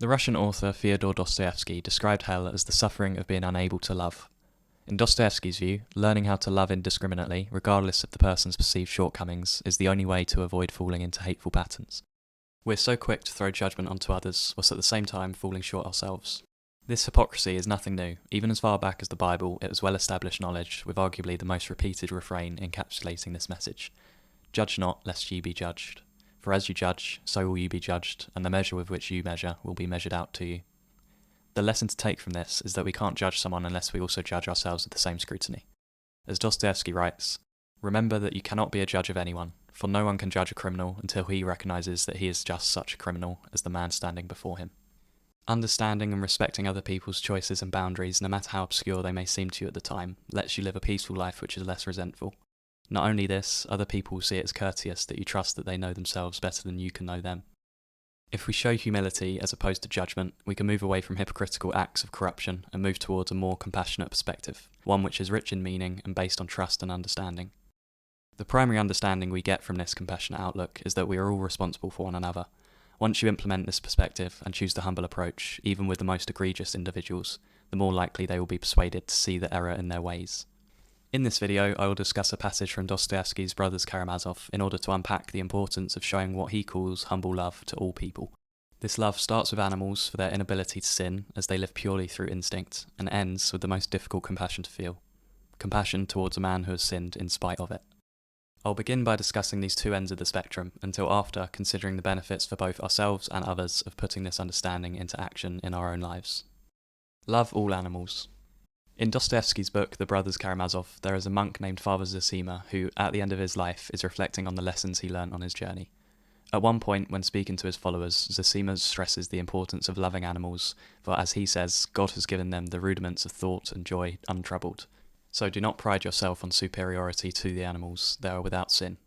The Russian author Fyodor Dostoyevsky described hell as the suffering of being unable to love. In Dostoyevsky's view, learning how to love indiscriminately, regardless of the person's perceived shortcomings, is the only way to avoid falling into hateful patterns. We're so quick to throw judgment onto others, whilst at the same time falling short ourselves. This hypocrisy is nothing new. Even as far back as the Bible, it was well-established knowledge, with arguably the most repeated refrain encapsulating this message. Judge not, lest ye be judged. For as you judge, so will you be judged, and the measure with which you measure will be measured out to you. The lesson to take from this is that we can't judge someone unless we also judge ourselves with the same scrutiny. As Dostoyevsky writes, remember that you cannot be a judge of anyone, for no one can judge a criminal until he recognises that he is just such a criminal as the man standing before him. Understanding and respecting other people's choices and boundaries, no matter how obscure they may seem to you at the time, lets you live a peaceful life which is less resentful. Not only this, other people will see it as courteous that you trust that they know themselves better than you can know them. If we show humility as opposed to judgment, we can move away from hypocritical acts of corruption and move towards a more compassionate perspective, one which is rich in meaning and based on trust and understanding. The primary understanding we get from this compassionate outlook is that we are all responsible for one another. Once you implement this perspective and choose the humble approach, even with the most egregious individuals, the more likely they will be persuaded to see the error in their ways. In this video, I will discuss a passage from Dostoyevsky's Brothers Karamazov in order to unpack the importance of showing what he calls humble love to all people. This love starts with animals for their inability to sin, as they live purely through instinct, and ends with the most difficult compassion to feel. Compassion towards a man who has sinned in spite of it. I'll begin by discussing these two ends of the spectrum, until after considering the benefits for both ourselves and others of putting this understanding into action in our own lives. Love all animals. In Dostoyevsky's book, The Brothers Karamazov, there is a monk named Father Zosima who, at the end of his life, is reflecting on the lessons he learnt on his journey. At one point, when speaking to his followers, Zosima stresses the importance of loving animals, for as he says, God has given them the rudiments of thought and joy untroubled. So do not pride yourself on superiority to the animals, they are without sin.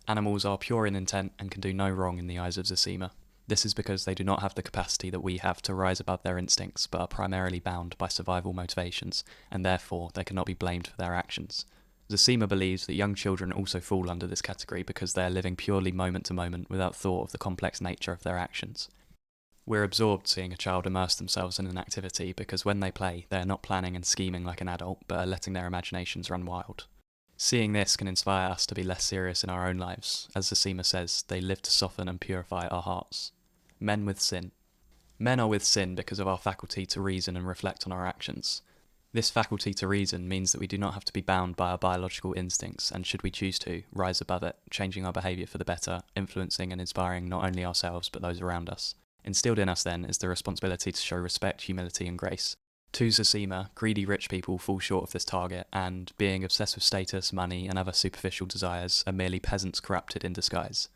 Animals are pure in intent and can do no wrong in the eyes of Zosima. This is because they do not have the capacity that we have to rise above their instincts, but are primarily bound by survival motivations, and therefore they cannot be blamed for their actions. Zosima believes that young children also fall under this category because they are living purely moment to moment without thought of the complex nature of their actions. We're absorbed seeing a child immerse themselves in an activity because when they play, they are not planning and scheming like an adult, but are letting their imaginations run wild. Seeing this can inspire us to be less serious in our own lives. As Zosima says, they live to soften and purify our hearts. Men with sin. Men are with sin because of our faculty to reason and reflect on our actions. This faculty to reason means that we do not have to be bound by our biological instincts and, should we choose to, rise above it, changing our behaviour for the better, influencing and inspiring not only ourselves but those around us. Instilled in us then is the responsibility to show respect, humility and grace. To Zosima, greedy rich people fall short of this target and, being obsessed with status, money and other superficial desires, are merely peasants corrupted in disguise.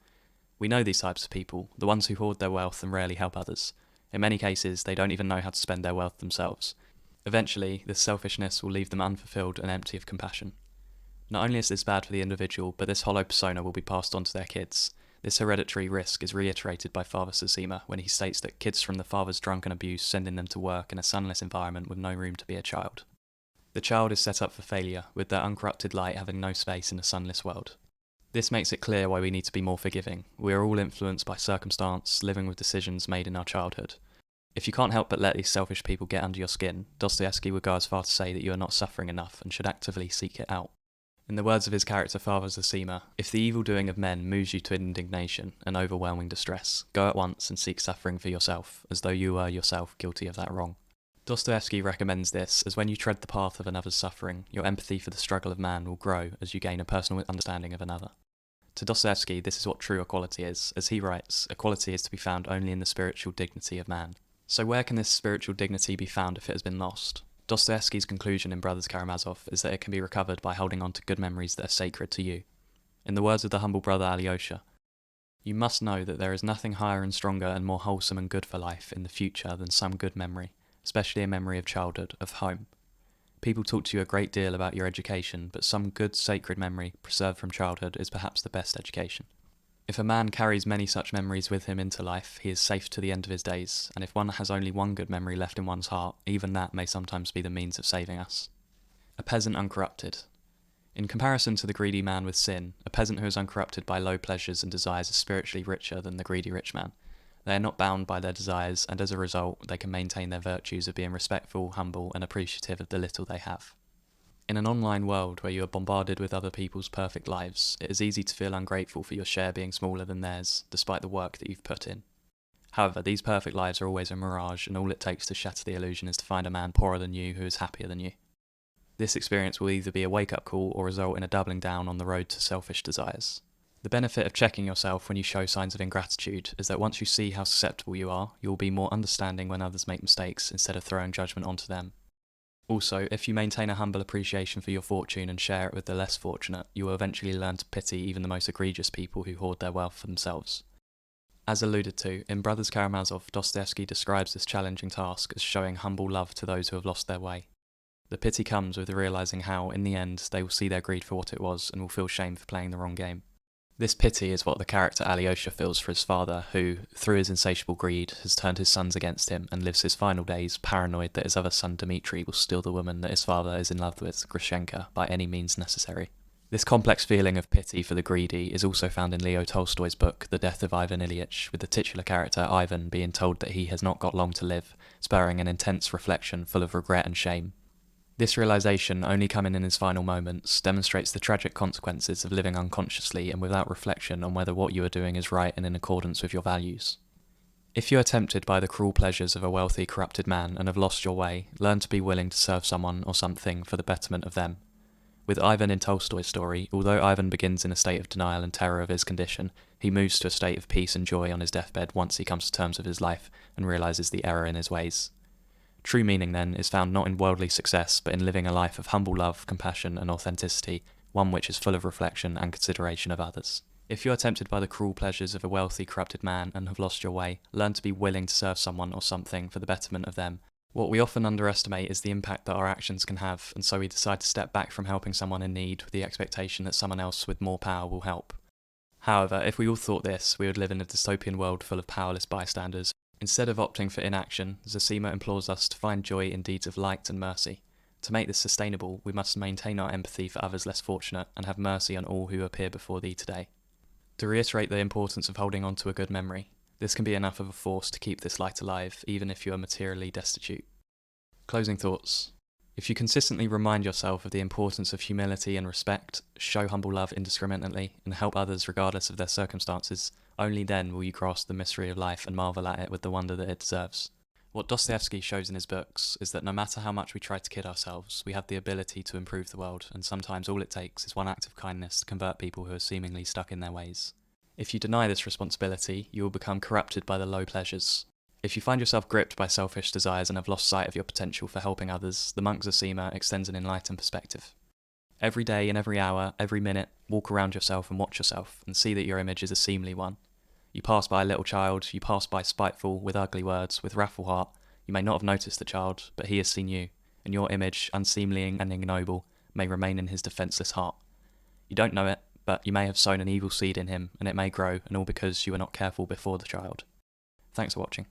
We know these types of people, the ones who hoard their wealth and rarely help others. In many cases, they don't even know how to spend their wealth themselves. Eventually, this selfishness will leave them unfulfilled and empty of compassion. Not only is this bad for the individual, but this hollow persona will be passed on to their kids. This hereditary risk is reiterated by Father Zosima when he states that kids from the father's drunken abuse sending them to work in a sunless environment with no room to be a child. The child is set up for failure, with their uncorrupted light having no space in a sunless world. This makes it clear why we need to be more forgiving. We are all influenced by circumstance, living with decisions made in our childhood. If you can't help but let these selfish people get under your skin, Dostoyevsky would go as far to say that you are not suffering enough and should actively seek it out. In the words of his character Father Zosima, if the evil doing of men moves you to indignation and overwhelming distress, go at once and seek suffering for yourself, as though you were yourself guilty of that wrong. Dostoyevsky recommends this, as when you tread the path of another's suffering, your empathy for the struggle of man will grow as you gain a personal understanding of another. To Dostoyevsky, this is what true equality is. As he writes, equality is to be found only in the spiritual dignity of man. So where can this spiritual dignity be found if it has been lost? Dostoyevsky's conclusion in Brothers Karamazov is that it can be recovered by holding on to good memories that are sacred to you. In the words of the humble brother Alyosha, you must know that there is nothing higher and stronger and more wholesome and good for life in the future than some good memory, especially a memory of childhood, of home. People talk to you a great deal about your education, but some good sacred memory preserved from childhood is perhaps the best education. If a man carries many such memories with him into life, he is safe to the end of his days, and if one has only one good memory left in one's heart, even that may sometimes be the means of saving us. A peasant uncorrupted. In comparison to the greedy man with sin, a peasant who is uncorrupted by low pleasures and desires is spiritually richer than the greedy rich man. They are not bound by their desires, and as a result, they can maintain their virtues of being respectful, humble, and appreciative of the little they have. In an online world where you are bombarded with other people's perfect lives, it is easy to feel ungrateful for your share being smaller than theirs, despite the work that you've put in. However, these perfect lives are always a mirage, and all it takes to shatter the illusion is to find a man poorer than you who is happier than you. This experience will either be a wake-up call or result in a doubling down on the road to selfish desires. The benefit of checking yourself when you show signs of ingratitude is that once you see how susceptible you are, you will be more understanding when others make mistakes instead of throwing judgment onto them. Also, if you maintain a humble appreciation for your fortune and share it with the less fortunate, you will eventually learn to pity even the most egregious people who hoard their wealth for themselves. As alluded to, in Brothers Karamazov, Dostoyevsky describes this challenging task as showing humble love to those who have lost their way. The pity comes with realising how, in the end, they will see their greed for what it was and will feel shame for playing the wrong game. This pity is what the character Alyosha feels for his father, who, through his insatiable greed, has turned his sons against him and lives his final days paranoid that his other son Dmitri will steal the woman that his father is in love with, Grushenka, by any means necessary. This complex feeling of pity for the greedy is also found in Leo Tolstoy's book The Death of Ivan Ilyich, with the titular character Ivan being told that he has not got long to live, spurring an intense reflection full of regret and shame. This realisation, only coming in his final moments, demonstrates the tragic consequences of living unconsciously and without reflection on whether what you are doing is right and in accordance with your values. If you are tempted by the cruel pleasures of a wealthy, corrupted man and have lost your way, learn to be willing to serve someone or something for the betterment of them. With Ivan in Tolstoy's story, although Ivan begins in a state of denial and terror of his condition, he moves to a state of peace and joy on his deathbed once he comes to terms with his life and realises the error in his ways. True meaning, then, is found not in worldly success, but in living a life of humble love, compassion, and authenticity, one which is full of reflection and consideration of others. If you are tempted by the cruel pleasures of a wealthy, corrupted man and have lost your way, learn to be willing to serve someone or something for the betterment of them. What we often underestimate is the impact that our actions can have, and so we decide to step back from helping someone in need with the expectation that someone else with more power will help. However, if we all thought this, we would live in a dystopian world full of powerless bystanders. Instead of opting for inaction, Zosima implores us to find joy in deeds of light and mercy. To make this sustainable, we must maintain our empathy for others less fortunate and have mercy on all who appear before thee today. To reiterate the importance of holding on to a good memory, this can be enough of a force to keep this light alive, even if you are materially destitute. Closing thoughts. If you consistently remind yourself of the importance of humility and respect, show humble love indiscriminately, and help others regardless of their circumstances, only then will you grasp the mystery of life and marvel at it with the wonder that it deserves. What Dostoyevsky shows in his books is that no matter how much we try to kid ourselves, we have the ability to improve the world, and sometimes all it takes is one act of kindness to convert people who are seemingly stuck in their ways. If you deny this responsibility, you will become corrupted by the low pleasures. If you find yourself gripped by selfish desires and have lost sight of your potential for helping others, the monk Zosima extends an enlightened perspective. Every day and every hour, every minute, walk around yourself and watch yourself, and see that your image is a seemly one. You pass by a little child, you pass by spiteful, with ugly words, with wrathful heart. You may not have noticed the child, but he has seen you, and your image, unseemly and ignoble, may remain in his defenceless heart. You don't know it, but you may have sown an evil seed in him, and it may grow, and all because you were not careful before the child. Thanks for watching.